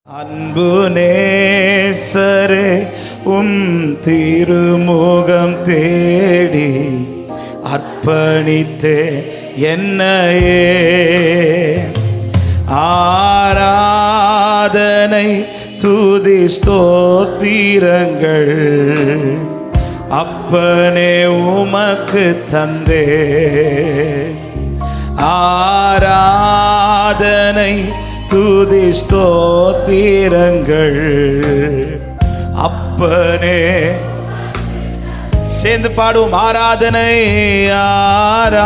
அன்பு நேசரே திருமுகம் தேடி அர்ப்பணித்தே என்னையே ஆராதனை துதி ஸ்தோத்திரங்கள் அப்பனே உமக்கு தந்தே ஆராதனை துதி ஸ்தோத்திரங்கள் அப்பனே. சேர்ந்து பாடுவோம். ஆராதனை ஆராதனை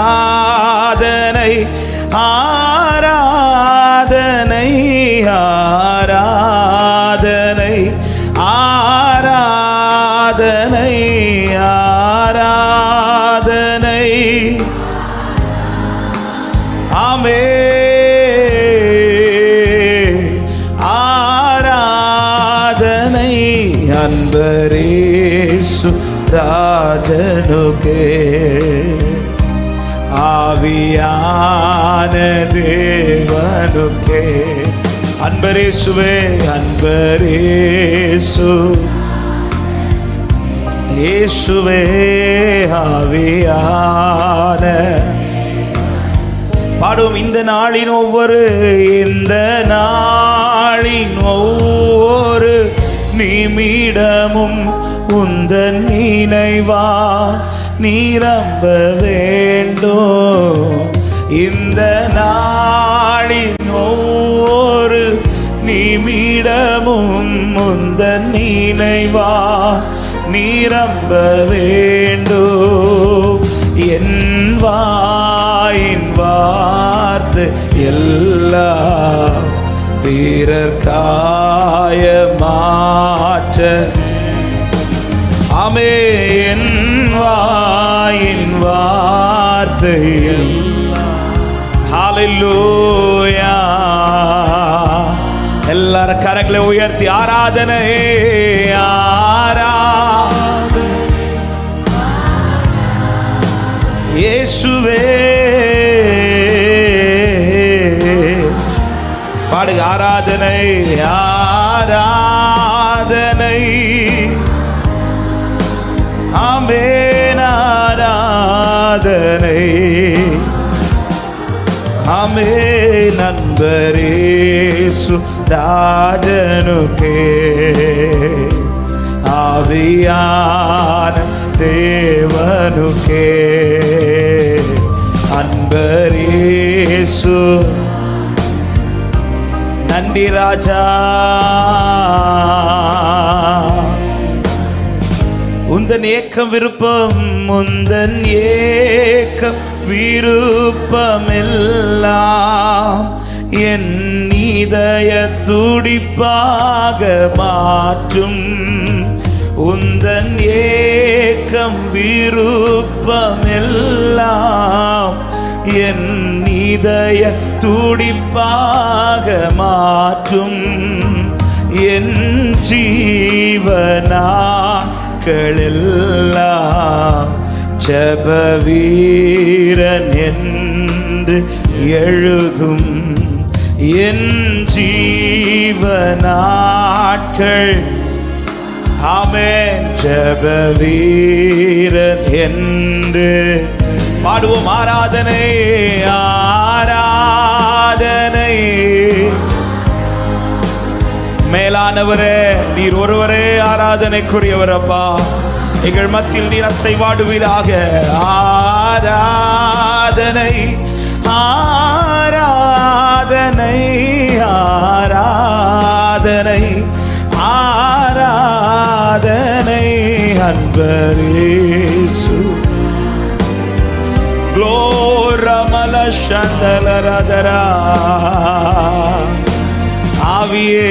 ஆராதனை ஆராதனை ஆராதனை ஆராதனை ஆமே அன்பரேசு ராஜனுக்கே ஆவியான தேவனுக்கே அன்பரேசுவே அன்பரேசு இயேசுவே ஆவியான பாடும். இந்த நாளின் ஒவ்வொரு நிமிடமும் உந்தன் நினைவா நிரம்ப வேண்டும். இந்த நாளின் ஒவ்வொரு நிமிடமும் உந்தன் நினைவா நிரம்ப வேண்டும். என் வாயின் வார்த்தை எல்லாம் பிறர் காய மாற்ற ஆமே. என் வாயின் வார்த்தையில் ஹல்லேலூயா. எல்லாரும் கரங்களை உயர்த்தி ஆராதனை இயேசுவே பாடுக. ஆராதனை ஆராதனை ஆமென் ஆராதனை ஆமென் அன்பரேசு ராஜனுக்கே ஆவியான தேவனுக்கே அன்பரேசு. நன்றி ராஜா. உந்தன் ஏக்கம் விருப்பம் உந்தன் ஏக்கம் விருப்பம் எல்லாம் என் இதய துடிப்பாக மாற்றும். உந்தன் ஏக்கம் விருப்பம் எல்லாம் என் இதய துடிப்பாக மாற்றும். என் ஜீவனாட்களெல்லாம் ஜெப வீரன் என்று எழுதும். என் ஜீவனாட்கள் ஆமென் ஜெப வீரன் என்று பாடுவோம். ஆராதனை ஆராதனை மேலானவரே நீர் ஒருவரே ஆராதனைக்குரியவர் அப்பா. எங்கள் மத்தியில் நீர் அசைவாடுவீராக. ஆராதனை ஆராதனை ஆராதனை ஆராதனை அன்பரேசு. க்ளோரமல சந்தலரதரா ஆவியே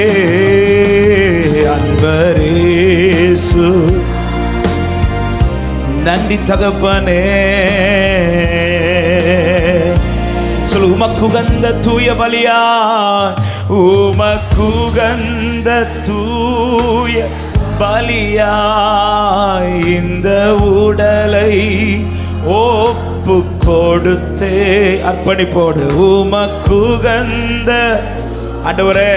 அன்பரேசு. நன்றி தகப்பனே. சொல். உமக்குகந்த தூய பலியா உமக்குகந்த தூய பலியா இந்த உடலை ஒப்பு கொடுத்தே அர்ப்பணிப்போடு உமக்குகந்த ஆண்டவரே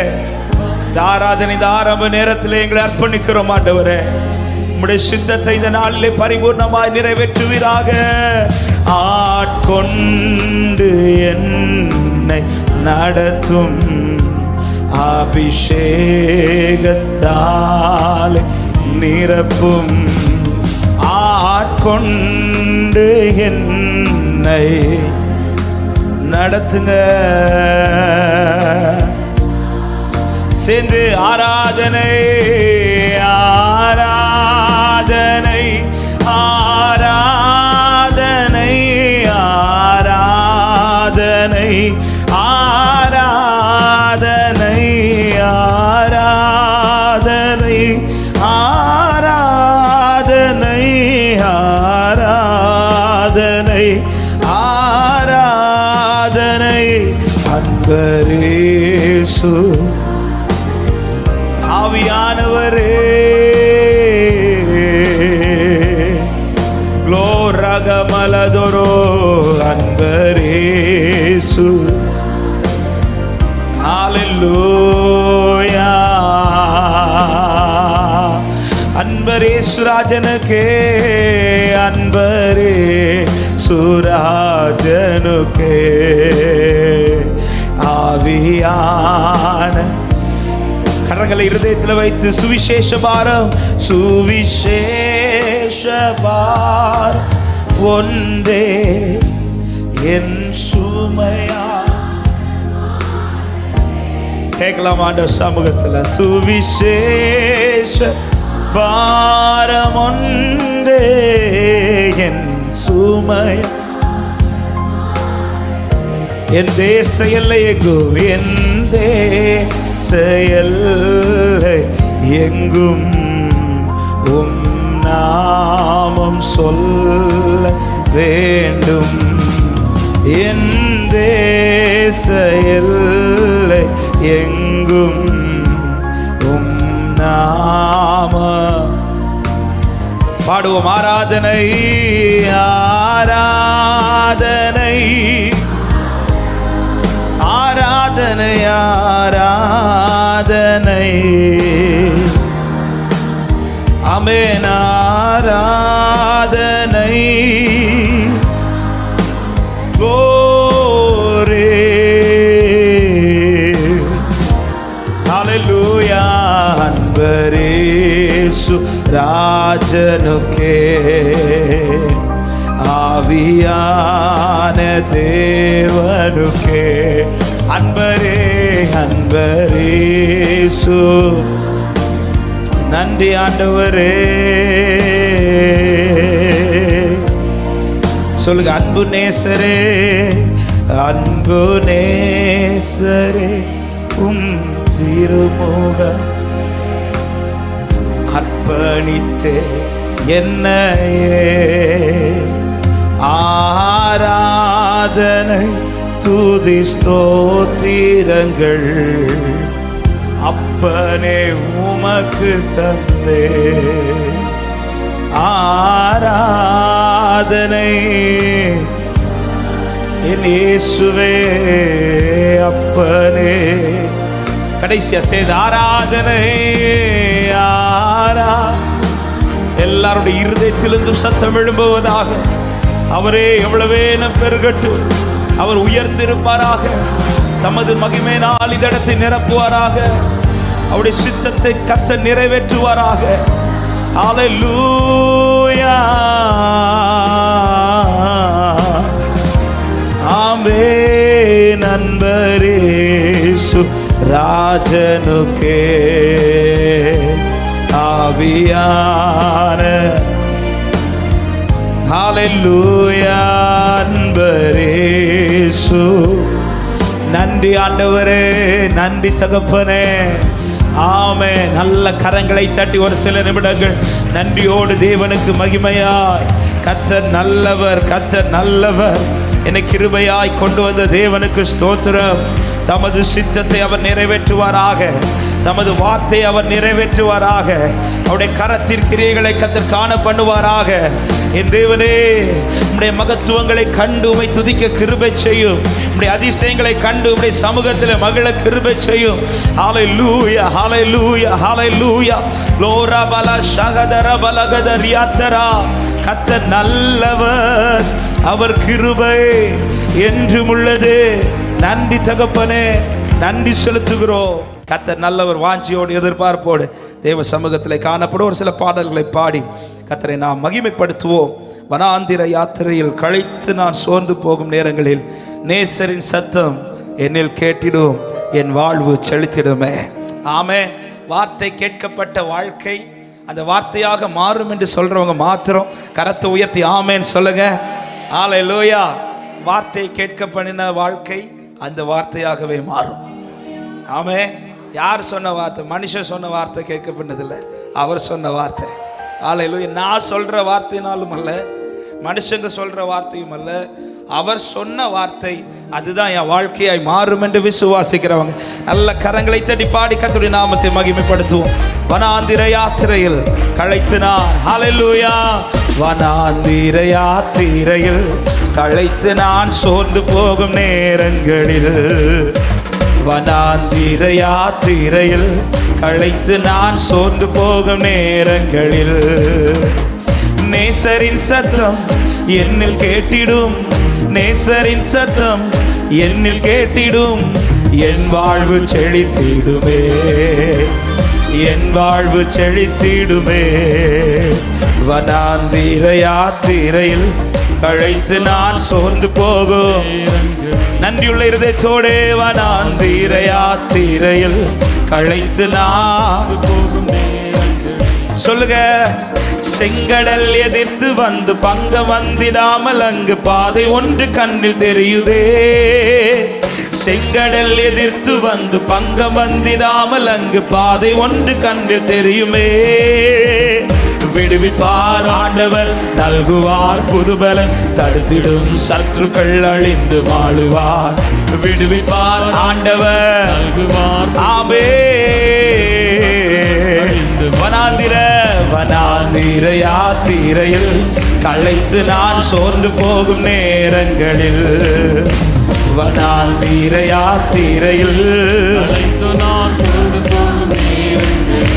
இந்த ஆராதனை இந்த ஆரம்ப நேரத்தில் எங்களை அர்ப்பணிக்கிறோம் ஆண்டவரே. உம்முடைய சித்தத்தை இந்த நாளிலே பரிபூர்ணமாய் நிறைவேற்றுவீராக. ஆட்கொண்டு என்னை நடத்தும் அபிஷேகத்தாலே நிரப்பும். ஆட்கொண்டு என்னை நடத்துங்க. சேர்ந்து ஆராதனை ஆராதனை ஆராதனை ஆராதனை ஆராதனை ஆராதனை ஆராதனை ஆராதனை ஆராதனை அன்பரேசு ஆவியானவரே. க்ளோரகமலதொரோ அன்பரேசு. ஹல்லேலூயா. அன்பரேசு ராஜனுக்கே அன்பரேசு ராஜனுக்கே ஆவியான கரங்களை இருதயத்தில் வைத்து சுவிசேஷ பாரம் சுவிசேஷ பாரம் ஒன்றே என் சுமையா. கேட்கலாம் ஆண்டவர் சமூகத்தில். சுவிசேஷ பாரம் ஒன்றே என் சுமையா. என் தேச எல்லை எங்கும் என் செயல்லை எங்கும் உம் நாமம் சொல்ல வேண்டும். என் செயல்லை எங்கும் உம் நாம. பாடுவோம். ஆராதனை ஆராதனை ஆராதனை ஆராதனை ஆமென். ஆராதனை கோரே. ஹல்லேலூயா. அன்பரேசு ராஜனுக்கே ஆவியான தேவனுக்கே அன்பரே அன்பரேசு. நன்றி ஆண்டவரே. சொல்லுங்க. அன்பு நேசரே அன்பு நேசரே உம் திருமுக அர்ப்பணித்தே என்னையே. ஆராதனை துதி ஸ்தோத்திரங்கள் அப்பனே உமக்கு தந்தே. ஆராதனை என் இயேசுவே அப்பனே. கடைசியா செய்த ஆராதனை எல்லாருடைய இருதயத்திலிருந்தும் சத்தம் எழும்புவதாக. அவரே எவ்வளவே பெருகட்டும். அவர் உயர்ந்திருப்பாராக. தமது மகிமையினால் இதடத்தை நிரப்புவாராக. அவருடைய சித்தத்தை கர்த்தர் நிறைவேற்றுவாராக. ஹல்லேலூயா. ஆமென். அன்பரேசு ராஜனுக்கே ஆவியான. ஹல்லேலூயா. அன்பரேசு. நன்றி ஆண்டவரே. நன்றி தகப்பனே. ஆமென். நல்ல கரங்களை தட்டி ஒரு சில நிமிடங்கள் நன்றியோடு தேவனுக்கு மகிமையாய். கர்த்தர் நல்லவர், கர்த்தர் நல்லவர். என்னை கிருபையாய் கொண்டு வந்த தேவனுக்கு ஸ்தோத்திரம். தமது சித்தத்தை அவர் நிறைவேற்றுவாராக. தமது வார்த்தையை அவர் நிறைவேற்றுவாராக. அவருடைய கரத்தின் கிரியைகளை கர்த்தர் காண பண்ணுவாராக. என் தேவனே, உம்முடைய மகத்துவங்களை கண்டு உம்மை துதிக்க கிருபை செய்யும். உம்முடைய அதிசயங்களை கண்டு உம்முடைய சமூகத்தில் மகிழ கிருபை செய்யும். ஹல்லேலூயா, ஹல்லேலூயா, ஹல்லேலூயா. லோரா பல ஷகதர பலகதரியாத்தரா. கர்த்தர் நல்லவர், அவர் கிருபை என்றும் உள்ளது. நன்றி தகப்பனே, நன்றி செலுத்துகிறோம். கர்த்தர் நல்லவர். வாஞ்சியோடு எதிர்பார்ப்போடு தேவ சமூகத்தில் காணப்படும் ஒரு சில பாடல்களை பாடி கர்த்தரை நாம் மகிமைப்படுத்துவோம். வனாந்திர யாத்திரையில் களைத்து நான் சோர்ந்து போகும் நேரங்களில் நேசரின் சத்தம் என்னில் கேட்டிடும், என் வாழ்வு செழித்திடுமே. ஆமே. வார்த்தை கேட்கப்பட்ட வாழ்க்கை அந்த வார்த்தையாக மாறும் என்று சொல்றவங்க மாத்திரம் கரத்தை உயர்த்தி ஆமேன்னு சொல்லுங்க. ஹல்லேலூயா. வார்த்தை கேட்கப்படின வாழ்க்கை அந்த வார்த்தையாகவே மாறும். ஆமே. யார் சொன்ன வார்த்தை? மனுஷன் சொன்ன வார்த்தை கேட்கப்பட்டதில்லை, அவர் சொன்ன வார்த்தை. ஹல்லேலூயா. நான் சொல்ற வார்த்தையினாலும் அல்ல, மனுஷங்க சொல்ற வார்த்தையும் அல்ல, அவர் சொன்ன வார்த்தை அதுதான் என் வாழ்க்கையாய் மாறும் என்று விசுவாசிக்கிறவங்க நல்ல கரங்களை தட்டி பாடி கர்த்தருடைய நாமத்தை மகிமைப்படுத்துவோம். வனாந்திர யாத்திரையில் களைத்து நான், ஹல்லேலூயா, வனாந்திர யாத்திரையில் களைத்து நான் சோர்ந்து போகும் நேரங்களில், வனாந்திர யாத்திரையில் களைத்து நான் சோர்ந்து போகும் நேரங்களில், நேசரின் சத்தம் என்னில் கேட்டிடும், நேசரின் சத்தம் என்னில் கேட்டிடும், என் வாழ்வு செழித்திடுமே, என் வாழ்வு செழித்திடுமே. வனாந்திர யாத்திரையில் களைத்து நான் சோர்ந்து போகும். நன்றியுள்ள இருதயத்தோடே வனாந்திர யாத்திரையில் களைத்து நான் சொல்லுங்க. செங்கடல் எதிர்த்து வந்து பங்க வந்திடாமல் அங்கு பாதை ஒன்று கண்ணில் தெரியுதே. செங்கடல் எதிர்த்து வந்து பங்க வந்திடாமல் அங்கு பாதை ஒன்று கண்ணில் தெரியுமே. விடுவிப்பார் ஆண்டவர், நல்குவார் புதுபலன், தடுத்திடும் சத்துருக்கள் அழிந்து வாழுவார். விடுவிப்பார் ஆண்டவர், ஆமே. வனாந்திர யாத்திரையில் களைத்து நான் சோர்ந்து போகும் நேரங்களில், வனாந்திர யாத்திரையில்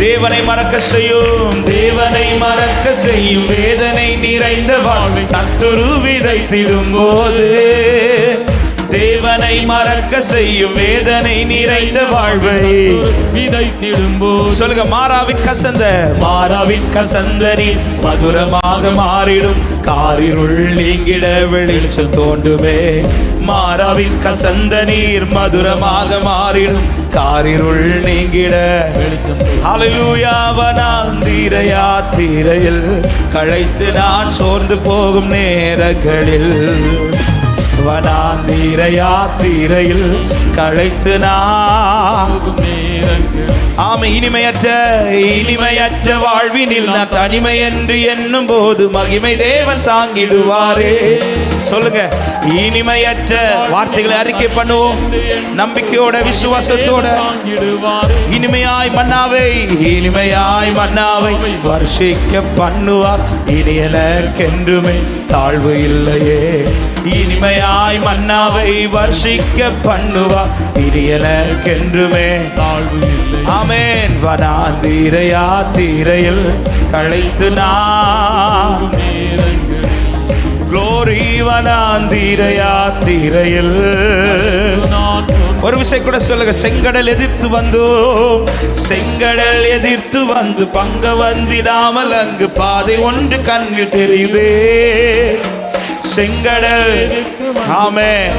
தேவனை மறக்க செய்யும், தேவனை மறக்க செய்யும் வேதனை நிறைந்த வாழ்வை சத்துரு விதைத்திடும் போது, தேவனை மறக்க செய்யும் வேதனை நிறைந்த வாழ்வை விதைத்திடும் போது சொல்லுங்க. மாறாவின் கசந்த, மாறாவின் கசந்தரி மதுரமாக மாறிடும், காரிருள் நீங்கிட வெளிச்சம் தோன்றுமே. மாறாவின் கசந்த நீர் மதுரமாக மாறிடும், காரிருள் நீங்கிட. ஹல்லேலூயா. வனாந்திர யாத்திரையில் களைத்து நான் சோர்ந்து போகும் நேரங்களில், வனாந்திர யாத்திரையில் களைத்து நான், ஆமை. இனிமையற்ற வாழ்வினில் நான் தனிமை என்று எண்ணும் போது மகிமை தேவன் தாங்கிடுவாரே. சொல்லுங்க. இனிமையற்ற வார்த்தைகளை அறிக்கை பண்ணுவோம் நம்பிக்கையோட, விசுவாசத்தோட. இனிமையாய் மன்னாவை, இனிமையாய் மன்னாவை வர்ஷிக்க பண்ணுவார், இனி எனக்கென்றுமே தாழ்வு இல்லையே. இனிமையாய் மன்னாவை வர்ஷிக்க பண்ணுவார், இனி எனக்கென்றுமே தாழ்வு இல்லை. ஆமென். வனாந்திர யாத்திரையில் களைத்து நான், க்ளோரி. வனாந்திர யாத்திரையில் ஒரு விஷயம் கூட சொல்லுங்க. செங்கடல் எதிர்த்து வந்தோம், செங்கடல் எதிர்த்து வந்து பங்க வந்திடாமல் அங்கு பாதை ஒன்று கண்ணில் தெரியுதே. செங்கடல், ஆமென்.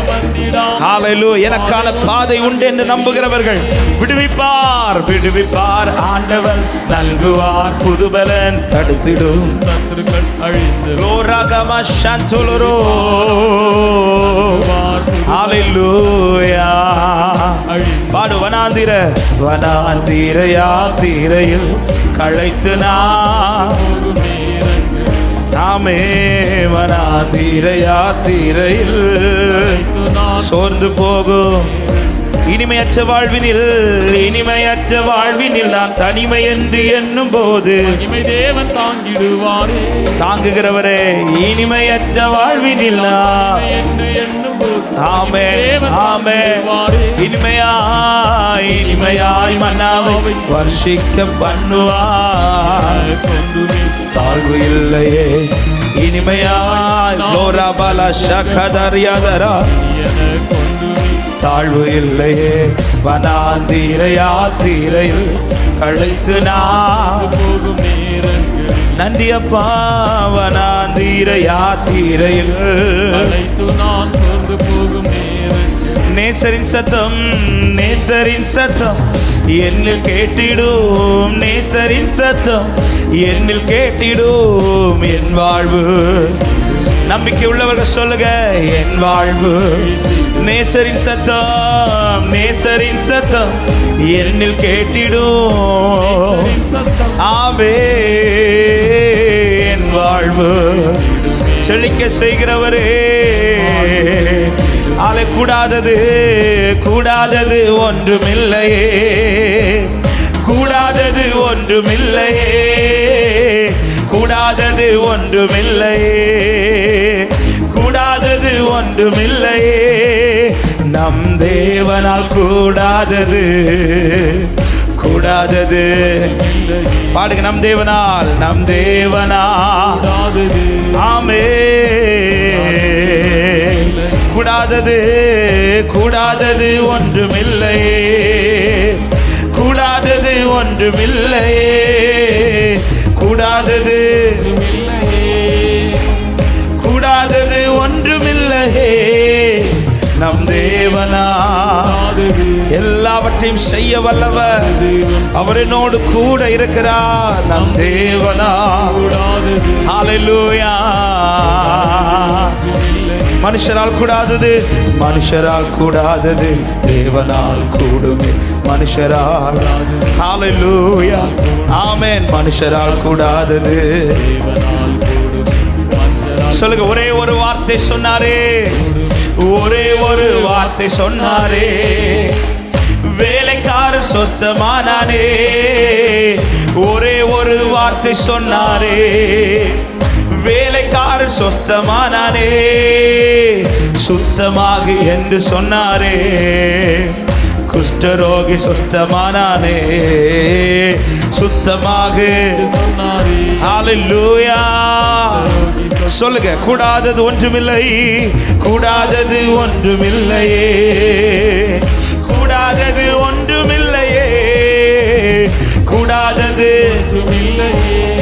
ஹல்லேலூயா. எனக்கான பாதை உண்டு என்று நம்புகிறவர்கள் விடுவிப்பார், விடுவிப்பார் ஆண்டவர், நல்குவார் புதுபலன், தடுத்திடும் சத்துருக்கள் அழிந்து. லோரகம சந்துலரோ. ஹல்லேலூயா. பாடு. வனாந்திர யாத்திரையில் களைத்து நான், ஆமே. வனாந்திர யாத்திரையில் சோர்ந்து போகும் இனிமையற்ற வாழ்வினில் நான் தனிமை என்று எண்ணும் போது தேவன் தாங்கிடுவாரே. தாங்குகிறவரே, இனிமையற்ற வாழ்வினில் நான் ஆமென் ஆமென். இனிமையாய் மன்னாவை வர்ஷிக்க பண்ணுவார். தாழ்வு இல்லையே இனிமையாய் லோராபல சகதரியாதரா. தாழ்வு இல்லையே வனாந்தீர யாத்திரையில் கழித்து நான் நன்றி அப்பா. வனாந்தீர யாத்திரையில் நேசரின் சத்தம் என்னில் கேட்டிடும். நேசரின் சத்தம் என்னில் கேட்டிடும். என் வாழ்வு நம்பிக்கை உள்ளவர்கள் சொல்லுங்க, என் வாழ்வு நேசரின் சத்தம் என்னில் கேட்டிடும். ஆமே என் வாழ்வு செழிக்க செய்கிறவரே. ஆளை கூடாதது ஒன்றுமில்லையே. கூடாதது ஒன்றுமில்லையே. நம் தேவனால் கூடாதது பாடுங்க. நம் தேவனால் ஆமே கூடாதது ஒன்றுமில்லையே. கூடாதது ஒன்றுமில்லையே. நம் தேவனா எல்லாவற்றையும் செய்ய வல்லவர், அவரினோடு கூட இருக்கிறார். நம் தேவனா ஹல்லேலூயா. மனுஷரால் கூடாதது தேவனால் கூடுமே. மனுஷரால் ஹல்லேலூயா ஆமென். மனுஷரால் கூடாதது சொல்லுங்க. ஒரே ஒரு வார்த்தை சொன்னாரே, வேலைக்காரன் சொஸ்தமானானே. ஒரே ஒரு வார்த்தை சொன்னாரே, வேலைக்காரன் சொஸ்தமானானே. சுத்தமாகு என்று சொன்னாரே, குஷ்டரோகி சொஸ்தமானானே. சுத்தமாகு ஹல்லேலூயா சொல்லுங்க. கூடாதது ஒன்றுமில்லையே.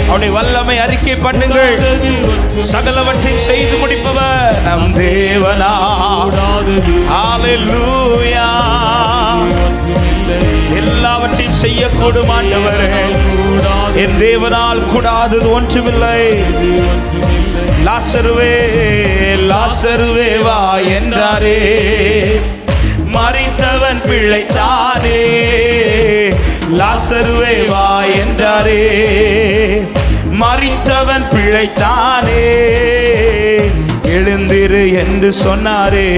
அவருடைய வல்லமை அறிக்கை பண்ணுங்கள். சகலவற்றையும் செய்து முடிப்பவர் நம் தேவனா. ஹல்லேலூயா. எல்லாவற்றையும் செய்யக்கூடும் ஆண்டவரே. என் தேவனால் கூடாதது ஒன்றுமில்லை. லாசருவே வா என்றாரே, மரித்தவன் பிழைத்தானே. லாசருவே வா என்றாரே, மரித்தவன் பிழைத்தானே. எழுந்திரு என்று சொன்னாரே,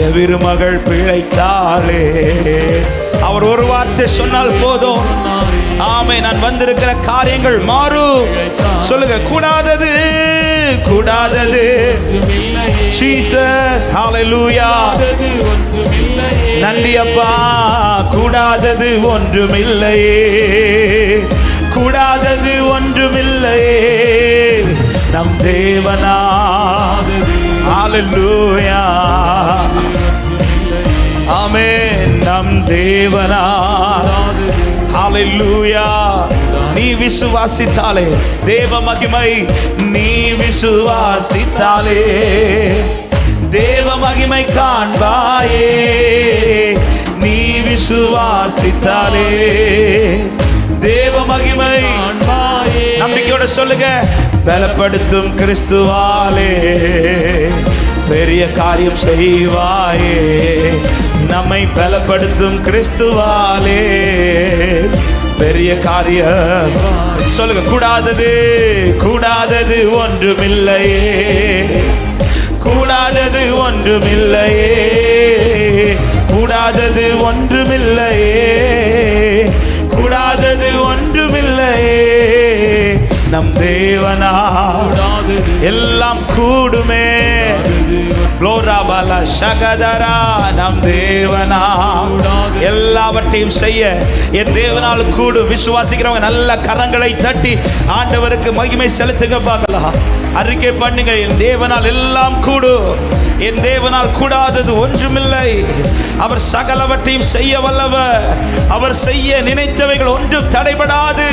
எவிரு மகள் பிழைத்தாளே. அவர் ஒரு வார்த்தை சொன்னால் போதும். ஆமே, நான் வந்திருக்கிற காரியங்கள் மாறும். சொல்லுங்க. கூடாதது ஜீசஸ். ஹல்லேலூயா. நன்றி அப்பா. கூடாதது ஒன்றுமில்லையே. நம் தேவனா. ஹல்லேலூயா ஆமென். நம் தேவனா. ஹல்லேலூயா. நீ விசுவாசித்தாலே தேவ மகிமை, நீ விசுவாசித்தாலே தேவ மகிமை காண்பாயே. நீ விசுவாசித்தாலே தேவ மகிமை காண்பாயே. நம்பிக்கையோட சொல்லுங்க. பலப்படுத்தும் கிறிஸ்துவாலே பெரிய காரியம் செய்வாயே. நம்மை பலப்படுத்தும் கிறிஸ்துவாலே பெரிய காரியம் சொல்லுங்க. கூடாதது ஒன்றுமில்லையே. கூடாதது ஒன்றுமில்லையே, கூடாதது ஒன்றுமில்லையே. நம் தேவனா எல்லாம் கூடுமே. குளோராபாலா ஷகதரா. நம் தேவனா எல்லாவற்றையும் செய்ய என் தேவனால் கூடும். விசுவாசிக்கிறவங்க நல்ல கரங்களை தட்டி ஆண்டவருக்கு மகிமை செலுத்துங்க பார்க்கலாம். அறிக்கை பண்ணுங்க, என் தேவனால் எல்லாம் கூடும். என் தேவனால் கூடாதது ஒன்றுமில்லை. அவர் சகலவற்றையும் செய்ய வல்லவர். அவர் செய்ய நினைத்தவைகள் ஒன்றும் தடைபடாது.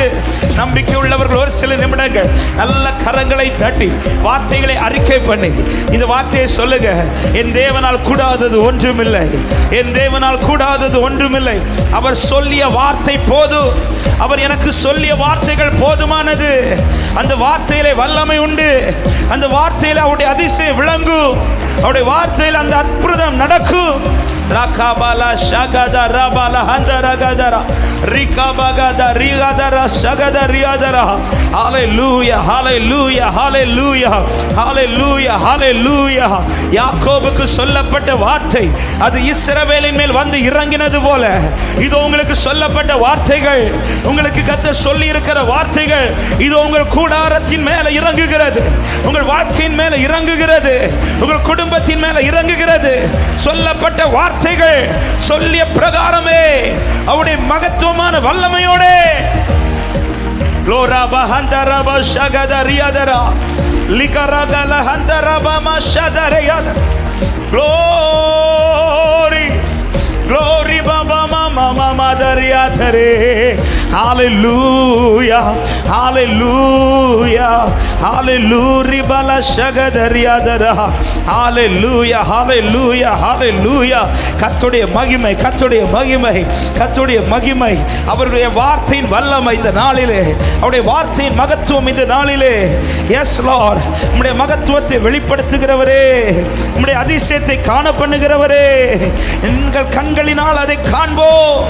நம்பிக்கை உள்ளவர்கள் ஒரு சில நிமிடங்கள் நல்ல கரங்களை தட்டி வார்த்தைகளை அறிக்கை பண்ணி இந்த வார்த்தையை சொல்லுங்க. என் தேவனால் கூடாதது ஒன்றுமில்லை, என் தேவனால் கூடாதது ஒன்றுமில்லை. அவர் சொல்லிய வார்த்தை போதும். அவர் எனக்கு சொல்லிய வார்த்தைகள் போதுமானது. அந்த வார்த்தையிலே வல்லமை உண்டு. அந்த வார்த்தையில அவருடைய அதிசயம் விளங்கும். அவருடைய வார்த்தையில் அந்த அற்புதம் நடக்கும். ரகாபாலா ஷகதா ரபாலா ஹந்தரகதரா ரிகாபகதா ரிகதரா ஷகதா ரியாதரா. ஹalleluya ஹalleluya ஹalleluya ஹalleluya ஹalleluya. யாக்கோபுக்கு சொல்லப்பட்ட வார்த்தை அது இஸ்ரவேலின் மேல் வந்து இறங்கினது போல இது உங்களுக்கு சொல்லப்பட்ட வார்த்தைகள், உங்களுக்கு கர்த்தர் சொல்லி இருக்கிற வார்த்தைகள் இது உங்கள் கூடாரத்தின் மேல இறங்குகிறது, உங்கள் வாழ்க்கையின் மேல இறங்குகிறது, உங்கள் குடும்பத்தின் மேல இறங்குகிறது. சொல்லப்பட்ட வார்த்தைகள் சொல்லிய பிரகாரமே அவருடைய மகத்துவமான வல்லமையோட லோராபா ஹந்தரபா ஷகதரியாதரா லிகரகல ஹந்தரபா மஷதரியாத. க்ளோரி க்ளோரி பாபா மாமா மதரியாதரே. ஹalleluya hallelujah hallelujah bala shagadariadara. hallelujah hallelujah hallelujah. கர்த்தருடைய மகிமை கர்த்தருடைய மகிமை கர்த்தருடைய மகிமை. அவருடைய வார்த்தையின் வல்லமை இந்த நாளிலே, அவருடைய வார்த்தையின் மகத்துவம் இந்த நாளிலே. எஸ் லார்ட், உம்முடைய மகத்துவத்தை வெளிப்படுத்துகிறவரே, உம்முடைய அதிசயத்தை காண பண்ணுகிறவரே, எங்கள் கண்களினால் அதை காண்போம்.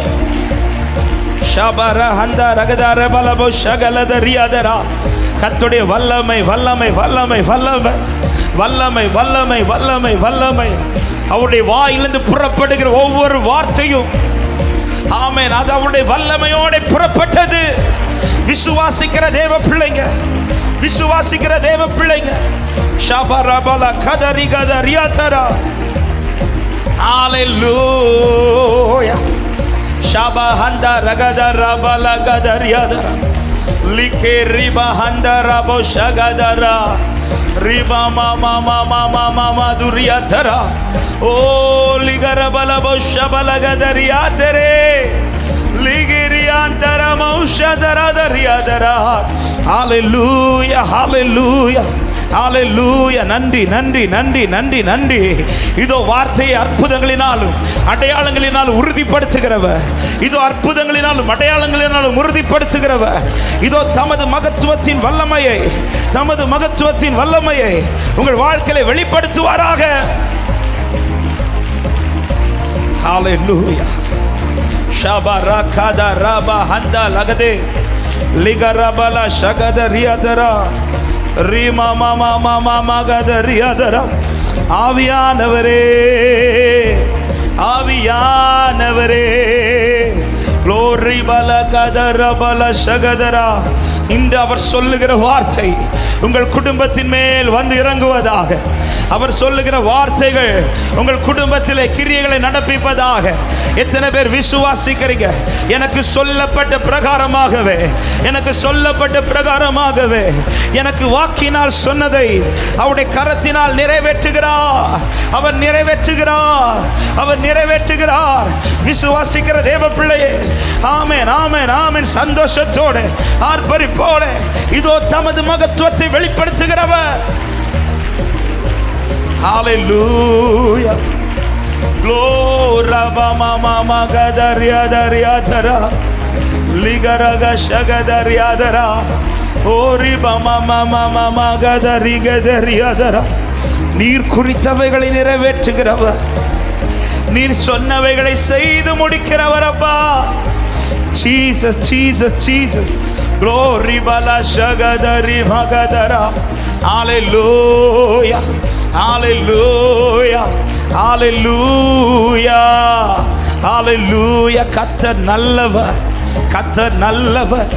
ஷபர ஹந்த ரகதர பலபோ ஷகலத ரியாதரா. கர்த்தருடைய வல்லமை வல்லமை வல்லமை வல்லமை வல்லமை வல்லமை வல்லமை வல்லமை. அவருடைய வாயிலிருந்து புறப்படுகிற ஒவ்வொரு வார்த்தையும் ஆமென், அது அவருடைய வல்லமையோடு புறப்பட்டது. விசுவாசிக்கிற தேவ பிள்ளைங்க, விசுவாசிக்கிற தேவ பிள்ளைங்க. ஷபரபல கதரி கதரியாதரா. ஹalleluya. Shabahanda ragadara balagadariadara like riba handa rabo shagadara riba mama mama mama duriyadara o ligara balabo shabalagadariyadare ligiriantara maushadara dariyadara. Hallelujah hallelujah ஹalleluya. நன்றி நன்றி நன்றி நன்றி நன்றி. இதோ வார்த்தையை அற்புதங்களினாலும் அடையாளங்களினாலும் உறுதிப்படுத்துகிறவர், இதோ அற்புதங்களினாலும் அடையாளங்களினாலும் உறுதிப்படுத்துகிறவர். இதோ தமது மகத்துவத்தின் வல்லமையை, தமது மகத்துவத்தின் வல்லமையை உங்கள் வாழ்க்கையில வெளிப்படுத்துவாராக. ஹalleluya. ஷபரகதா ரபா ஹந்தா லகதே லிகரபல ஷகதரியாதரா ரீமா மாமா மாமா மகதரியாதரா. ஆவியானவரே ஆவியானவரே க்ளோரி பல கதர பல ஷகதரா. இன்று அவர் சொல்லுகிற வார்த்தை உங்கள் குடும்பத்தின் மேல் வந்து இறங்குவதாக. அவர் சொல்லுகிற வார்த்தைகள் உங்கள் குடும்பத்திலே கிரியைகளை நடப்பிப்பதாக. எத்தனை பேர் விசுவாசிக்கிறீங்க? எனக்கு சொல்லப்பட்ட பிரகாரமாகவே, எனக்கு சொல்லப்பட்ட பிரகாரமாகவே எனக்கு வாக்கினால் சொன்னதை அவருடைய கரத்தினால் நிறைவேற்றுகிறார். அவர் நிறைவேற்றுகிறார், அவர் நிறைவேற்றுகிறார். விசுவாசிக்கிற தேவ பிள்ளையே, ஆமென் ஆமென் ஆமென். சந்தோஷத்தோடு ஆர்ப்பரிப்போடு இதோ தமது மகத்துவத்தை வெளிப்படுத்துகிறவர். Hallelujah. Glory mama mama gadariadariadara ligaraga shagadariadara ori mama mama mama gadarigadariadara. நீர் குறித்தவைகளை நிறைவேற்றுகிறவர், நீர் சொன்னவைகளை செய்து முடிக்கிறவர் அப்பா. Jesus Jesus Jesus. Glory bala shagadari magadara. Hallelujah hallelujah hallelujah ஹalleluya. கர்த்தர் நல்லவர், கர்த்தர் நல்லவர்.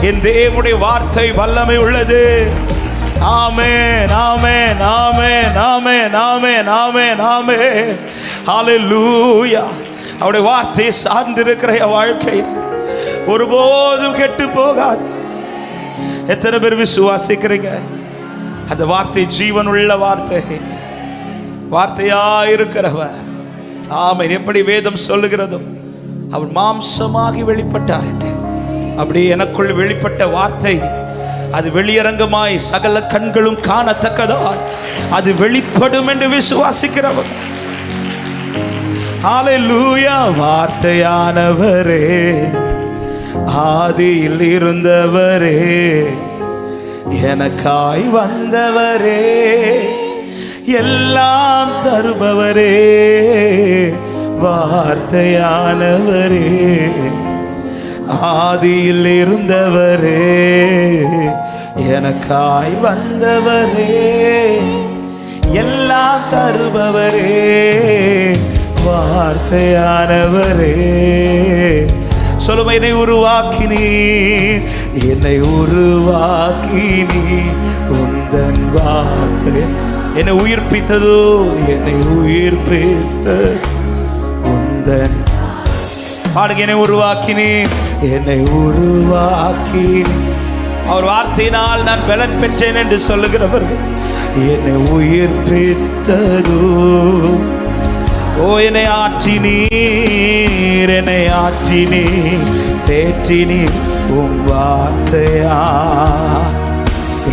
என் தேவனுடைய வார்த்தை வல்லமை உள்ளது. ஆமென், ஆமென், ஆமென், ஆமென், ஆமென், ஆமென், ஆமென். ஹalleluya. அவருடைய வார்த்தையை சார்ந்திருக்கிற வாழ்க்கை ஒருபோதும் கெட்டு போகாது. எத்தனை பேர் விசுவாசிக்கிறீங்க? அந்த வார்த்தை ஜீவனுள்ள வார்த்தை, வார்த்தையா இருக்கிறவர். ஆமென். எப்படி வேதம் சொல்லுகிறதோ அவர் மாம்சமாகி வெளிப்பட்டார் என்று, அப்படி எனக்குள் வெளிப்பட்ட வார்த்தை அது வெளியரங்கமாய் சகல கண்களும் காணத்தக்கதால் அது வெளிப்படும் என்று விசுவாசிக்கிறவர். ஹalleluya. வார்த்தையானவரே, ஆதியில் இருந்தவரே, எனக்காய் வந்தவரே, எல்லாம் தருபவரே, வார்த்தையானவரே, ஆதியில் இருந்தவரே, எனக்காய் வந்தவரே, எல்லாம் தருபவரே, வார்த்தையானவரே. சொல்லுமா, என்னை உருவாக்கினீர், என்னை உருவாக்கினீர், உந்தன் வார்த்தை என்னை உயிர்ப்பித்ததோ, என்னை உயிர்ப்பித்தது உந்தன் பாடுங்க. என்னை உருவாக்கினீர், என்னை உருவாக்கினீர். அவர் வார்த்தையினால் நான் பலன் பெற்றேன் என்று சொல்லுகிறவர்கள் என்னை உயிர்ப்பித்ததோ. ஓ, என்னை ஆற்றினீர், என்னை ஆற்றினீர், தேற்றினீர் உம் வார்த்தையா,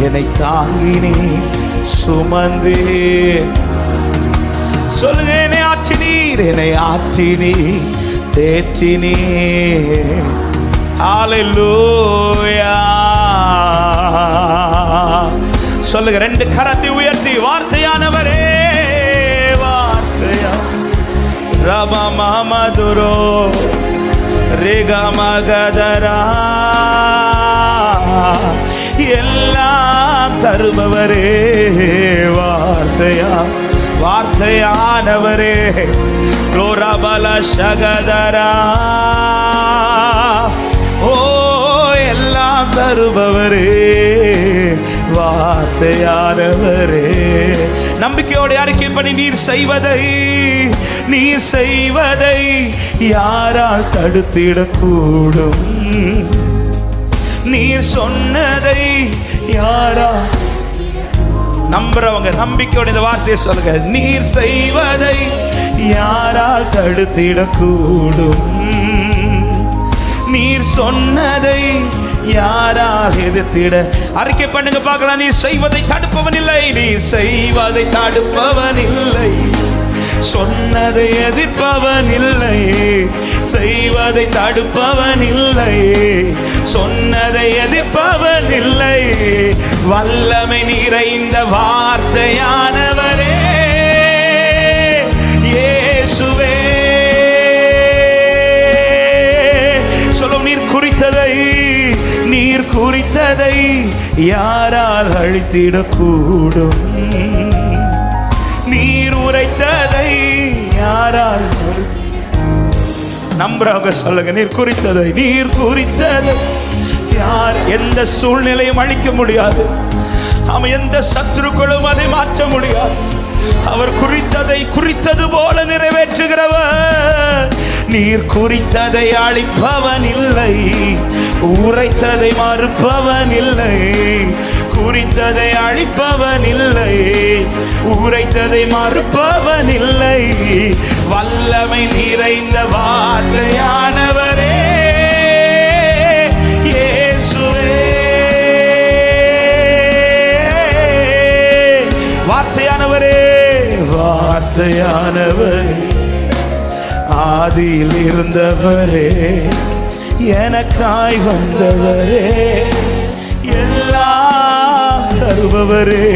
என்னை தாங்கினீர், சுமந்தே. சொல்லுங்க, என்னை ஆற்றினீர், என்னை ஆற்றினீர், தேற்றினீர். ஹalleluya. சொல்லுங்க, ரெண்டு கரத்தை உயர்த்தி, வார்த்தையானவரே, வார்த்தையா ரமமதுரோ ரிகமகதரா, எல்லாம் தருபவரே, வார்த்தையா, வார்த்தையானவரே, குளோரபல சகதரா. ஓ, எல்லாம் தருபவரே, வார்த்தையானவரே. நம்பிக்கையோடு அறிக்கை பண்ணி, நீர் செய்வதை, நீர் செய்வதை யாரால் தடுத்திடக்கூடும்? நீர் சொன்னதை யாரால்? நம்புறவங்க நம்பிக்கையோட இந்த வார்த்தையை சொல்லுங்க. நீர் செய்வதை யாரால் தடுத்திடக்கூடும்? நீர் சொன்னதை யாரால் எதிர்த்திட? அறிக்கை பண்ணுங்க பார்க்கலாம். நீர் செய்வதை தடுப்பவன் இல்லை, நீர் செய்வதை தடுப்பவன் இல்லை, சொன்னதை எதிர்ப்பவன் இல்லை, செய்வதை தடுப்பவன் இல்லை, சொன்னதை எதிர்ப்பவன் இல்லை, வல்லமை நிறைந்த வார்த்தையானவரே, இயேசுவே. சொல்லும், நீர் குறித்ததை, நீர் குறித்ததை யாரால் அழித்திடக்கூடும்? நீர் உரைத்ததை யாரால்? நம்புறவங்க சொல்லுங்க, நீர் குறித்ததை, நீர் குறித்ததை யார் எந்த சூழ்நிலையும் அழிக்க முடியாது. அவன் எந்த சத்துருக்களும் அதை மாற்ற முடியாது. அவர் குறித்ததை குறித்தது போல நிறைவேற்றுகிறவர். நீர் குறித்ததை அழிப்பவன் இல்லை, உரைத்ததை மறுப்பவன் இல்லை, குறித்ததை அழிப்பவன் இல்லை, உரைத்ததை மறுப்பவன் இல்லை, வல்லமை நிறைந்த வார்த்தையானவரே, இயேசுவே. வார்த்தையானவரே, வார்த்தையானவரே, ஆதியில் இருந்தவரே, எனக்காய் வந்தவரே, எல்லாம் தருபவரே,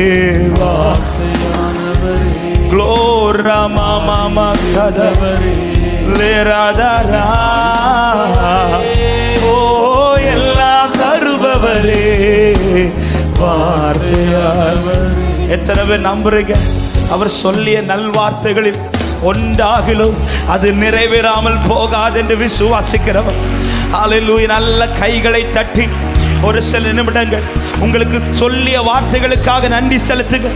வார்த்தையானவரே, க்ளோரா மாமா கதவரே லேராதரா. ஓ, எல்லாம் தருபவரே, வார்த்தையானவரே. எத்தனை பேர் நம்புறீங்க? அவர் சொல்லிய நல்வார்த்தைகளில் ஒன்றாகிலும் அது நிறைவேறாமல் போகாது என்று விசுவாசிக்கிறவர் ஹல்லேலூயா. நல்ல கைகளை தட்டி ஒரு சில நிமிடங்கள் உங்களுக்கு சொல்லிய வார்த்தைகளுக்காக நன்றி செலுத்துங்க.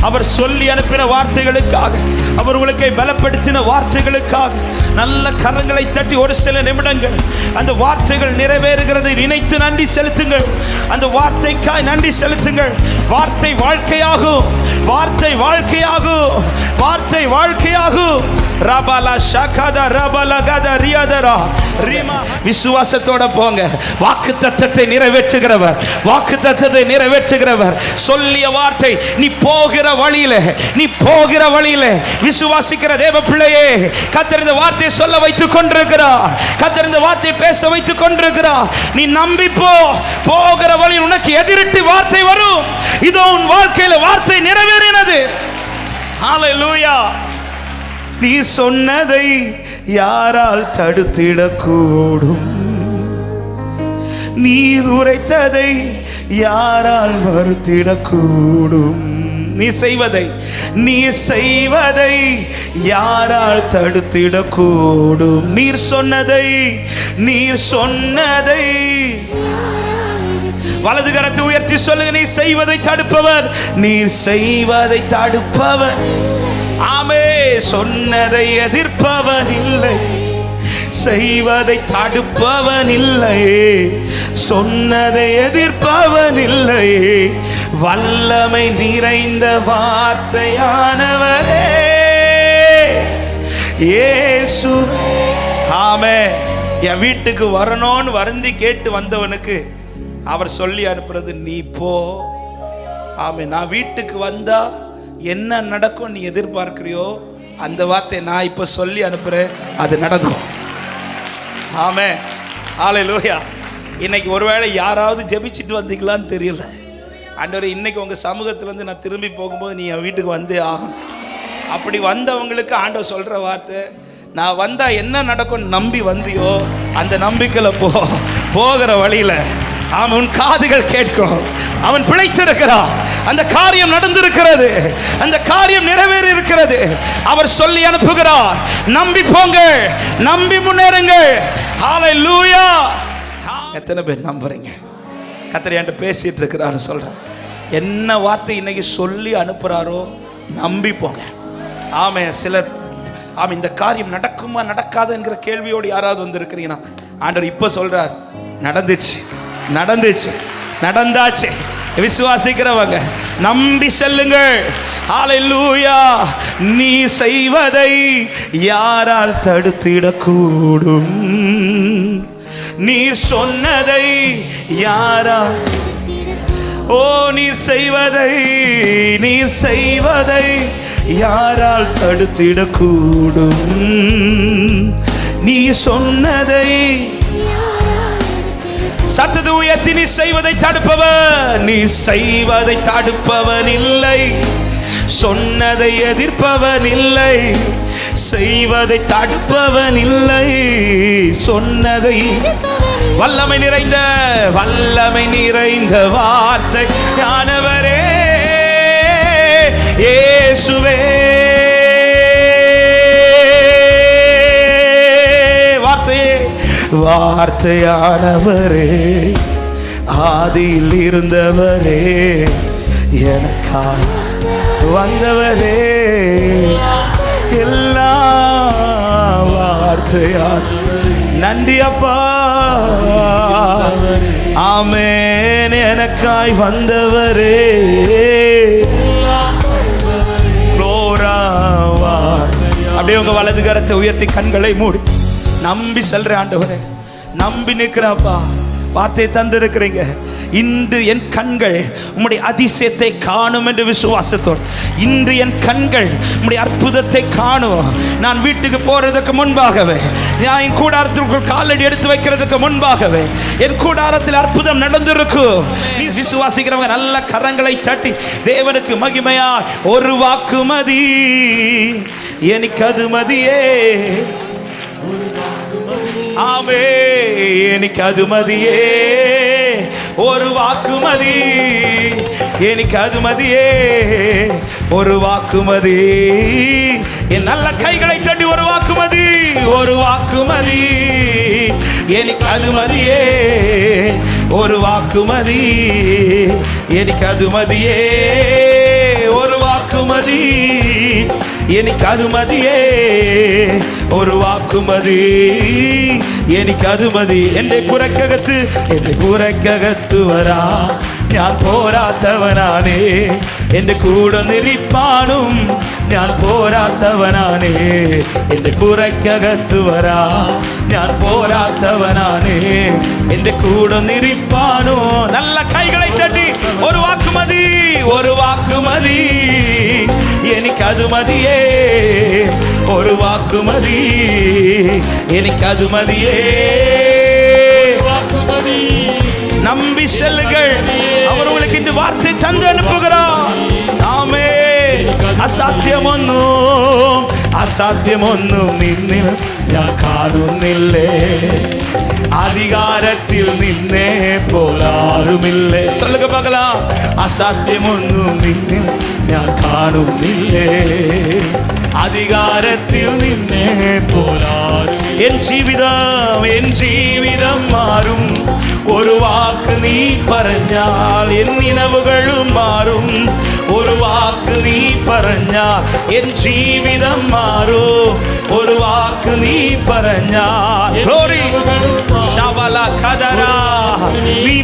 அவர் சொல்லி அனுப்பின வார்த்தைகளுக்காக, அவர் உங்களுக்கு பலப்படுத்தின வார்த்தைகளுக்காக நல்ல கரங்களை தட்டி ஒரு சில நிமிடங்கள் அந்த வார்த்தைகள் நிறைவேறுகிறதை நினைத்து நன்றி செலுத்துங்கள். அந்த வார்த்தைக்காய் நன்றி செலுத்துங்கள். வார்த்தை வாழ்க்கையாகும், வார்த்தை வாழ்க்கையாகும், வார்த்தை வாழ்க்கையாகும். ரபலா ஷகத ரபலகத ரியதரா ரிமா. விசுவாசத்தோட போங்க. வாக்குத்தத்தத்தை நிறைவேற்றுகிறவர், வாக்குத்தத்தத்தை நிறைவேற்றுகிறவர் சொல்லிய வார்த்தை நீ போகிற வழியிலே, நீ போகிற வழியிலே விசுவாசிக்கிற தேவ பிள்ளையே, கர்த்தர் இந்த வார்த்தையை சொல்ல வைத்துக் கொண்டிருக்கிறார். கர்த்தர் இந்த வார்த்தையை பேச வைத்துக் கொண்டிருக்கிறார். நீ நம்பி போ. போகிற வழியில் உனக்கு எதிரிட்டு வார்த்தை வரும். இதோ உன் வாழ்க்கையில வார்த்தை நிறைவேறினது. ஹல்லேலூயா. நீ சொன்னதை யாரால் தடுத்திடக்கூடும்? நீ உரைத்ததை யாரால் மறுத்திடக்கூடும்? நீ செய்வதை யாரால் தடுத்திடக்கூடும்? நீர் சொன்னதை வலது கரத்தை உயர்த்தி சொல்லுங்க. நீ செய்வதை தடுப்பவர், நீர் செய்வதை தடுப்பவர். ஆமே. சொன்னதை எதிர்ப்பவன் இல்லை, செய்வதை தடுப்பவன் இல்லை, சொன்னதை எதிர்ப்பவன் இல்லை. வல்லமை நிறைந்த வார்த்தையானவரே இயேசு. ஆமே. என் வீட்டுக்கு வரணும்னு வருந்தி கேட்டு வந்தவனுக்கு அவர் சொல்லி அனுப்புறது நீ போ. ஆமே. நான் வீட்டுக்கு வந்தா என்ன நடக்கும் நீ எதிர்பார்க்கிறியோ அந்த வார்த்தை நான் இப்ப சொல்லி அனுப்புறேன், அது நடக்கும். ஆமே. ஹல்லேலூயா. இன்னைக்கு ஒருவேளை யாராவது ஜெபிச்சுட்டு வந்தீங்களான்னு தெரியல. ஆண்டவரே, இன்னைக்கு உங்க சமூகத்திலிருந்து நான் திரும்பி போகும்போது நீ என் வீட்டுக்கு வந்தே ஆகணும். அப்படி வந்தவங்களுக்கு ஆண்டவர் சொல்ற வார்த்தை, நான் வந்தா என்ன நடக்கும் நம்பி வந்தியோ அந்த நம்பிக்கையில போகிற வழியில அவன் காதுகள் கேட்கும். அவன் பிழைத்திருக்கிறான். அந்த காரியம் நடந்திருக்கிறது, அந்த காரியம் நிறைவேறி இருக்கிறது. அவர் சொல்லி அனுப்புகிறார். நம்பி போங்க, நம்பி முன்னேறுங்கள். ஹல்லேலூயா. எத்தனை பேர் நம்புறீங்க? கர்த்தர் என்கிட்ட பேசிட்டு இருக்கிறாரு சொல்றேன். என்ன வார்த்தை இன்னைக்கு சொல்லி அனுப்புறாரோ நம்பி போங்க. ஆமே. சிலர் ஆமே இந்த காரியம் நடக்குமா நடக்காது என்கிற கேள்வியோடு யாராவது வந்திருக்கிறீங்கன்னா ஆண்டவர் இப்ப சொல்றார், நடந்துச்சு, நடந்துச்சு, நடந்தாச்சு. விசுவாசிக்கிறவங்க நம்பி செல்லுங்கள். ஹல்லேலூயா. நீ செய்வதை யாரால் தடுத்திடக்கூடும்? நீர் சொன்னதை யாரால், ஓ நீர் செய்வதை யாரால் தடுத்திடக்கூடும்? நீ சொன்னதை சத்தத்தை உயர்த்தி நீ செய்வதை தடுப்பவன், நீ செய்வதை தடுப்பவன் இல்லை, சொன்னதை எதிர்ப்பவன் இல்லை, செய்வதை தடுப்பவன் இல்லை, சொன்னதை. வல்லமை நிறைந்த வார்த்தை ஞானவரே இயேசுவே. வார்த்தையானவரே, ஆதியில் இருந்தவரே, எனக்காய் வந்தவரே, எல்லா வார்த்தையான நன்றி அப்பா. ஆமென். எனக்காய் வந்தவரே, அப்படியே உங்க வலது கரத்தை உயர்த்தி கண்களை மூடி நம்பி செல்ற ஆண்டவரே, நம்பி நிற்கிறப்பா. வார்த்தை தந்திருக்கிறீங்க. இன்று என் கண்கள் உம்முடைய அதிசயத்தை காணும் என்று விசுவாசத்தோடு, இன்று என் கண்கள் உம்முடைய அற்புதத்தை காணும். நான் வீட்டுக்கு போறதுக்கு முன்பாகவே, நான் என் கூடாரத்திற்குள் காலடி எடுத்து வைக்கிறதுக்கு முன்பாகவே என் கூடாரத்தில் அற்புதம் நடந்திருக்கும். நீ விசுவாசிக்கிறவங்க நல்ல கரங்களை தட்டி தேவனுக்கு மகிமையா ஒரு வாக்கு மதி, எனக்கு அது மதியே. ஆமே. எனக்கு அது மதியே, ஒரு வாக்கு மதி, எனக்கு அது மதியே, ஒரு வாக்கு மதி. என் நல்ல கைகளை தட்டி ஒரு வாக்கு மதி, ஒரு வாக்கு மதி, எனக்கு அது மதியே, ஒரு வாக்கு மதி, எனக்கு அது மதியே, ஒரு வாக்கு மதி, எனக்கு அது மதியே, ஒரு വാക്കു മതി, എനിക്കത് മതി. എൻ്റെ പുറക്കകത്ത് വരാ ഞാൻ പോരാത്തവനാണേ, എൻ്റെ കൂടെ നിരിപ്പാനും ഞാൻ പോരാത്തവനാണേ, എൻ്റെ പുറക്കകത്ത് വരാ ഞാൻ പോരാത്തവനാണേ, എൻ്റെ കൂടെ നിരിപ്പാനോ. നല്ല കൈകളെ തട്ടി ഒരു വാക്ക് മതി, ഒരു വാക്ക് മതി, എനിക്കത് മതിയേ, ஒரு வாக்கு மதி, എനിക്കത് மதியே. நம்பி செல்லுங்கள், அவர் உங்களுக்கு இந்த வார்த்தை தந்து அனுப்புகிறார். ஆமே. അസാധ്യമൊന്നും നിന്നിൽ ഞാൻ കാണുന്നില്ലേ, അധികാരത്തിൽ നിന്നെ പോലാരുമില്ലേ. சொல்லுங்க பார்க்கலாம். അസാധ്യമൊന്നും നിന്നിൽ ഞാൻ കാണുന്നില്ലേ, അധികാരത്തിൽ നിന്നെ പോലാരും. എൻ ജീവിതം മാറും, ഒരു വാക്ക് നീ പറഞ്ഞാൽ എൻ നിലവുകളും മാറും, ഒരു വാക്ക് നീ പറഞ്ഞാൽ എൻ ജീവിതം മാറും, ഒരു വാക്ക് നീ പറഞ്ഞാൽ. ഗ്ലോറി ശബല ഖദര, നീ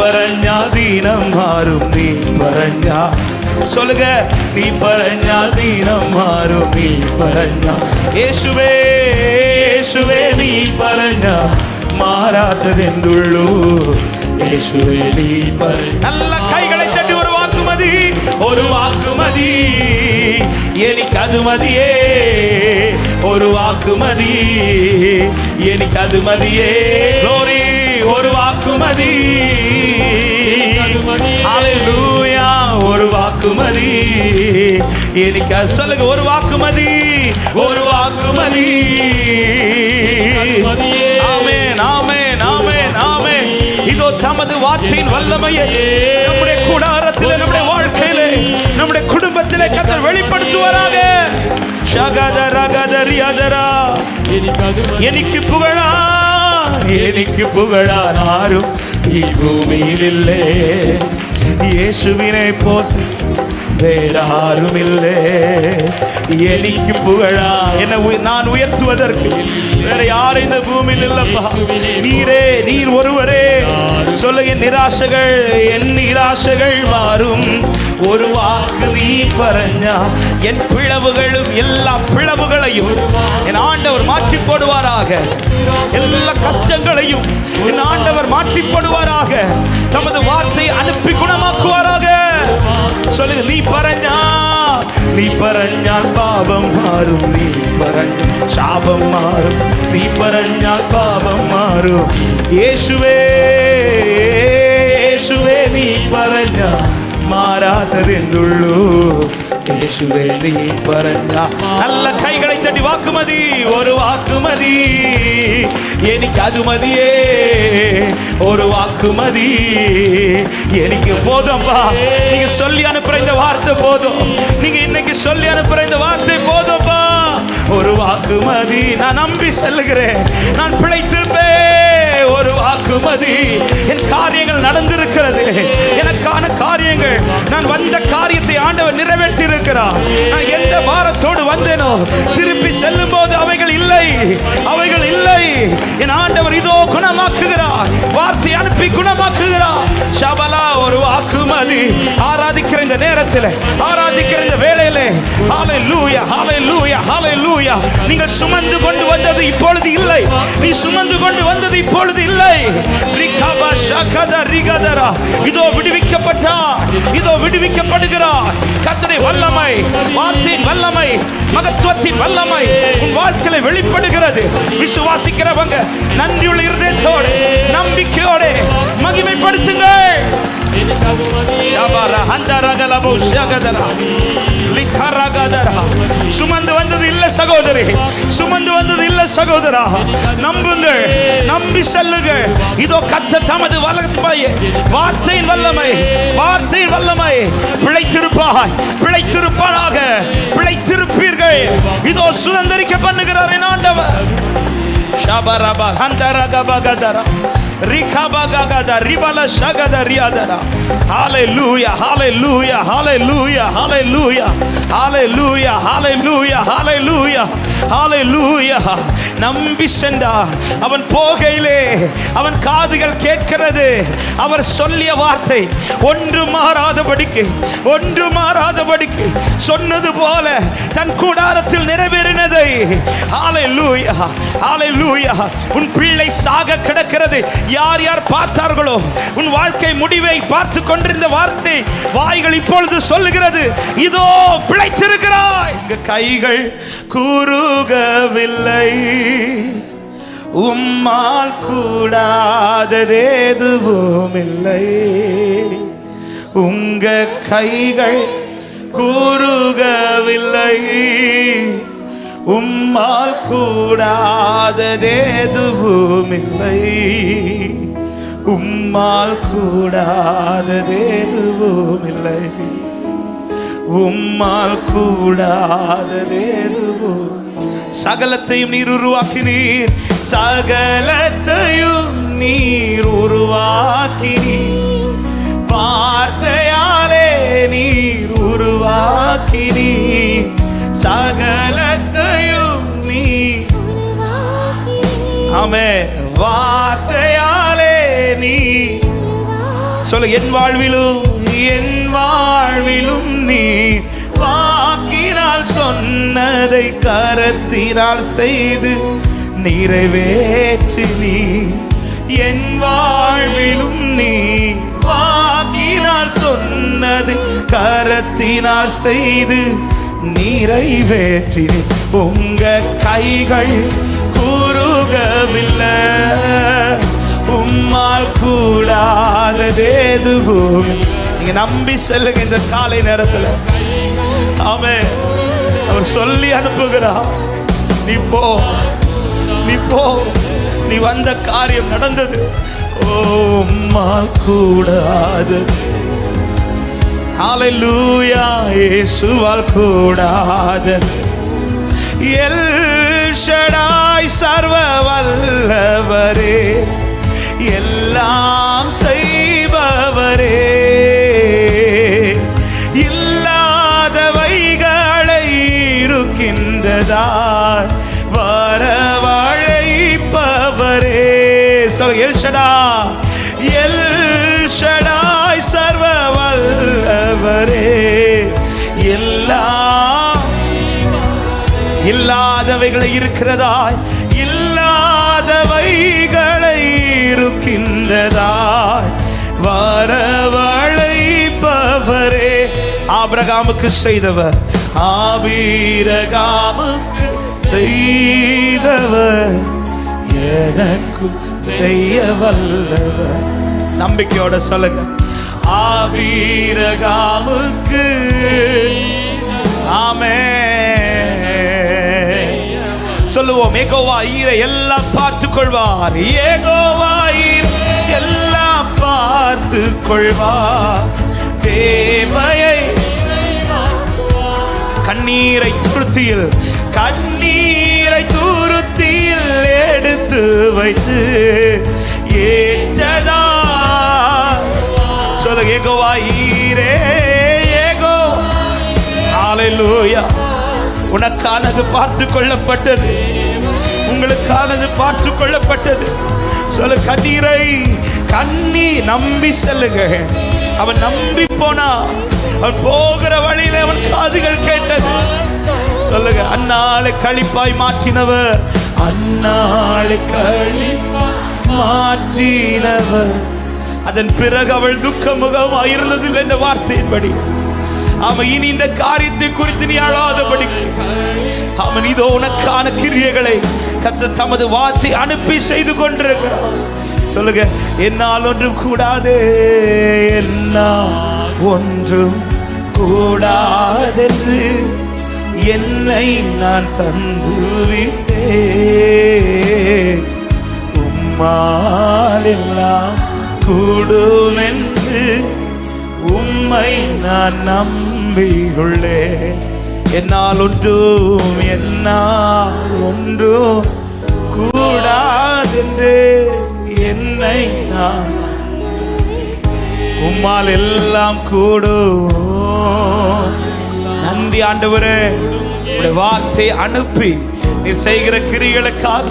പറഞ്ഞാൽ ദീനം മാറും, നീ പറഞ്ഞാൽ. சொல்லுங்க, நீ പറഞ്ഞാൽ ദീനം മാറും, നീ പറഞ്ഞാൽ. യേശുവേ യേശുവേ നീ പറഞ്ഞാൽ മാറാത്തതെന്തുള്ളൂ, യേശുവേ നീ നല്ല കൈകളെ തട്ടി ഒരു വാക്ക് മതി, ഒരു വാക്ക് മതി, എനിക്കത് മതിയേ, ഒരു വാക്ക് മതി, എനിക്കത് മതിയേ. ഗ്ലോറി, ഒരു വാക്ക് മതി, ഹല്ലേലൂയ, ஒரு வாக்கு மதி, எனக்கு சொல்லுங்க, ஒரு வாக்கு மதி, ஒரு வாக்கு மதி. ஆமென், ஆமென், ஆமென், ஆமென். இதோ தமது வார்த்தையின் வல்லமையை நம்முடைய கூடாரத்திலே, நம்முடைய வாழ்க்கையிலே, நம்முடைய குடும்பத்திலே கர்த்தர் வெளிப்படுத்துவாராக. ஷகதரகதரியதரா, എനിക്ക് പുകഴാൻ ആരും ഈ ഭൂമിയിലില്ലേ, യേശുവിനെ போல் வேறாருமில்லை. எனக்கு புகழா, நான் உயர்த்துவதற்கு வேற யாரும் இந்த பூமியில் இல்லப்பா, நீர் ஒருவரே. சொல்லுங்க, என் நிராசைகள் மாறும், ஒரு வாக்கு நீ പറഞ്ഞா என் பிளவுகளும் எல்லா பிளவுகளையும் என் ஆண்டவர் மாற்றி போடுவாராக, எல்லா கஷ்டங்களையும் என் ஆண்டவர் மாற்றி போடுவாராக, தமது வார்த்தை அனுப்பி குணமாக்குவாராக. சொல்லுங்க, நீ പറഞ്ഞാൽ പാപം മാറും, നീ പറഞ്ഞാൽ ശാപം മാറും, നീ പറഞ്ഞാൽ പാപം മാറും. യേശുവേ യേശുവേ നീ പറഞ്ഞാൽ മാറാത്തതെന്തുള്ളൂ, യേശുവേ നീ പറഞ്ഞാൽ. நல்ல கைகளை தட்டி வாக்கு மதி, ஒரு வாக்கு மதி, എനിക്കത് മതിയേ, ஒரு வாக்கு மதி, எனக்கு போதும்பா. நீங்க சொல்லி அனுப்புற இந்த வார்த்தை போதும், நீங்க இன்னைக்கு சொல்லி அனுப்புற இந்த வார்த்தை போதும்பா. ஒரு வாக்கு மதி, நான் நம்பி செல்லுகிறேன், நான் பிழைத்திருப்பேன். ஒரு வாக்கு மதி, என் காரியங்கள் நடந்திருக்கிறது, எனக்கான காரியங்கள், நான் வந்த காரியத்தை ஆண்டவர் நிறைவேற்றி இருக்கிறார். நான் எந்த பாரத்தோடு வந்தேனோ திருப்பி செல்லும் போது அவைகள் இல்லை, என் ஆண்டவர் இதோ குணமாக்குகிறார், வார்த்தை அனுப்பி குணமாக்குகிறார். ஷபலா, ஒரு வாக்கு மதி. ஆராதிக்கிற இந்த நேரத்தில், ஆராதிக்கிற இந்த வேளையிலே, ஹல்லேலூயா, ஹல்லேலூயா, ஹல்லேலூயா. நீங்கள் சுமந்து கொண்டு வந்தது இப்பொழுது இல்லை, நீ சுமந்து கொண்டு வந்தது இப்பொழுது இல்லை. ரிகபா ஷகத ரிகதரா, இதோ விடுவிக்கப்பட்டார், இதோ விடுவிக்கப்படுகிறார். கர்த்தருடைய வல்லமை, வார்த்தையின் வல்லமை, மகத்துவத்தின் வல்லமை உன் வாழ்க்கையில வெளிப்படுகிறது. விசுவாசிக்கிறவங்க நன்றியுள்ள இருதயத்தோடு, நம்பிக்கையோடு மகிமைப்படுத்துங்கள். ஷபரா ஹந்தரகலபோ ஷகதரா லிகரகதரா. சுமந்து வந்தது இல்ல சகோதரி, சுமந்து வந்தது இல்ல சகோதரா. நம்புங்கள், நம்பி செல்லுங்கள். இதோ கர்த்தர் தமது வல்லமை, வார்த்தையின் வல்லமை, வார்த்தையின் வல்லமை. பிழைத்திருப்பாய், பிழைத்திருப்பானாக, பிழைத்திருப்பீர்கள். இதோ சுதந்தரிக்க பண்ணுகிறார் என் ஆண்டவர். ஷபரபா ஹந்தரகபகதரா ரிகபககத ரிபல ஷகத ரியாதரா. ஹalleluya, hallelujah, hallelujah, hallelujah, hallelujah, hallelujah, hallelujah, hallelujah. நம்பி சென்றார். அவன் போகையிலே அவன் காதுகள் கேட்கிறது. அவர் சொல்லிய வார்த்தை ஒன்று மாறாதபடிக்கு, ஒன்று மாறாதபடிக்கு சொன்னது போல தன் கூடாரத்தில் நிறைவேறினதை. ஹalleluya, ஹalleluya. உன் பிள்ளை சாக கிடக்கிறது. யார் யார் பார்த்தார்களோ உன் வாழ்க்கை முடிவை பார்த்து கொண்டிருந்த வார்த்தை வாய்கள் இப்பொழுது சொல்லுகிறது, இதோ பிழைத்திருக்கிறாய். கைகள் கூறுகவில்லை, உம்மால் கூடாதது எதுவும் இல்லை. உங்க கைகள் கூறுகவில்லை, உம்மால் கூடாதது எதுவும் இல்லை. உம்மால் கூடாதது எதுவும் இல்லை. உம்மால் கூடாதது எதுவும். சகலத்தையும் நீர் உருவாக்கினீர், சகலத்தையும் நீர் உருவாக்கினீர். வார்த்தையாலே நீர் உருவாக்கினீர், சகலத்தையும் நீர். ஆமென். வார்த்தையாலே நீர். சொல்ல, என் வாழ்விலும், என் வாழ்விலும் நீர் வாக்கினால் சொன்னதை கரத்தினால் செய்து நிறைவேற்றி நீர். என் வாழ்விலும் நீர் வாக்கினால் சொன்னதை கரத்தினால் செய்து நிறைவேற்றி நீர். உங்க கைகள் கூறுகவில்லை, உம்மால் கூடாதது எதுவும். நீங்க நம்பி செல்லுங்க இந்த காலை நேரத்தில். ஆமென். அவர் சொல்லி அனுப்புகிறார், நீ போ, நீ போ, நீ வந்த காரியம் நடந்தது. உம்மால் கூடாதது. ஹalleluya, இயேசுவால் கூடாதது. எல் ஷடாய் சர்வ வல்லவரே, எல்லாம் செய்பவரே, இல்லாதவைகளை இருக்கின்றதாய் வரவழைப்பவரே. சொல்ல, எல் ஷடாய், எல் ஷடாய் சர்வ வல்லவரே, எல்லாம் இல்லாதவைகளை இருக்கிறதாய், இல்லாதவைகளை இருக்கின்றதாய் வரவழைப்பவரே. ஆபிரகாமுக்கு செய்தவர், ஆபிரகாமுக்கு செய்தவர் எனக்கும் செய்ய வல்லவர். நம்பிக்கையோட சொல்லுங்க, ஆபிரகாமுக்கு. ஆமென். சொல்லுவோம், யெகோவா ஈரே எல்லாம் பார்த்துக் கொள்வார். யெகோவா ஈரே எல்லாம் பார்த்துக் கொள்வார். தேவையை கண்ணீரை துருத்தியில், கண்ணீரை துருத்தியில் எடுத்து வைத்து ஏற்றதா. சொல்லுங்க, யெகோவா ஈரே, யெகோவா. ஹalleluya. உனக்கானது பார்த்து கொள்ளப்பட்டது, உங்களுக்கானது பார்த்து கொள்ளப்பட்டது. சொல்ல, கண்ணீரை நம்பி செல்லுங்க. அவன் நம்பி போனா, அவன் போகிற வழியில அவன் காதுகள் கேட்டது. சொல்லுங்க, அந்நாளை களிப்பாய் மாற்றினவர், அந்நாளை களிப்பாய் மாற்றினவர். அதன் பிறகு அவள் துக்க முகமாக இருந்ததில்லை என்ற வார்த்தையின்படி. அவன் இனி இந்த காரியத்தை குறித்து நீ அழாதபடி அவன் இதோ உனக்கான கிரியைகளை கர்த்தர் தமது வார்த்தை அனுப்பி செய்து கொண்டிருக்கிறார். சொல்லுங்க, என்னால் ஒன்றும் கூடாது, என்னால் ஒன்றும் கூடாதென்று என்னை நான் தந்துவிட்டேன். உம்மால் எல்லாம் கூடும் என்று உம்மை நான் நம்பியுள்ளேன். என்னால் ஒன்றும் கூடாதென்று என்னை நான் உம்மால் எல்லாம் கூடும். நன்றி ஆண்டவரே, உம்முடைய வார்த்தை அனுப்பி நீர் செய்கிற கிரிகளுக்காக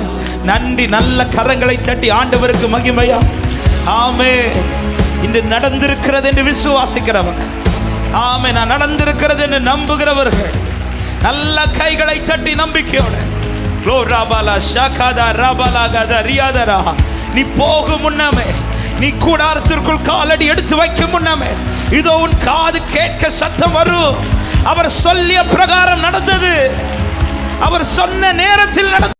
நன்றி. நல்ல கரங்களை தட்டி ஆண்டவருக்கு மகிமையா. ஆமே. இன்று நடந்திருக்கிறது என்று விசுவாசிக்கிறவங்க, ஆமே, நான் நடந்திருக்கிறது என்று நம்புகிறவர்கள் நல்ல கைகளை தட்டி நம்பிக்கையோடு நீ போகும் முன்னமே, நீ கூடாரத்திற்குள் காலடி எடுத்து வைக்கும் முன்னமே, இதோ உன் காது கேட்க சத்தம் வரும். அவர் சொல்லிய பிரகாரம் நடந்தது. அவர் சொன்ன நேரத்தில் நடந்தது.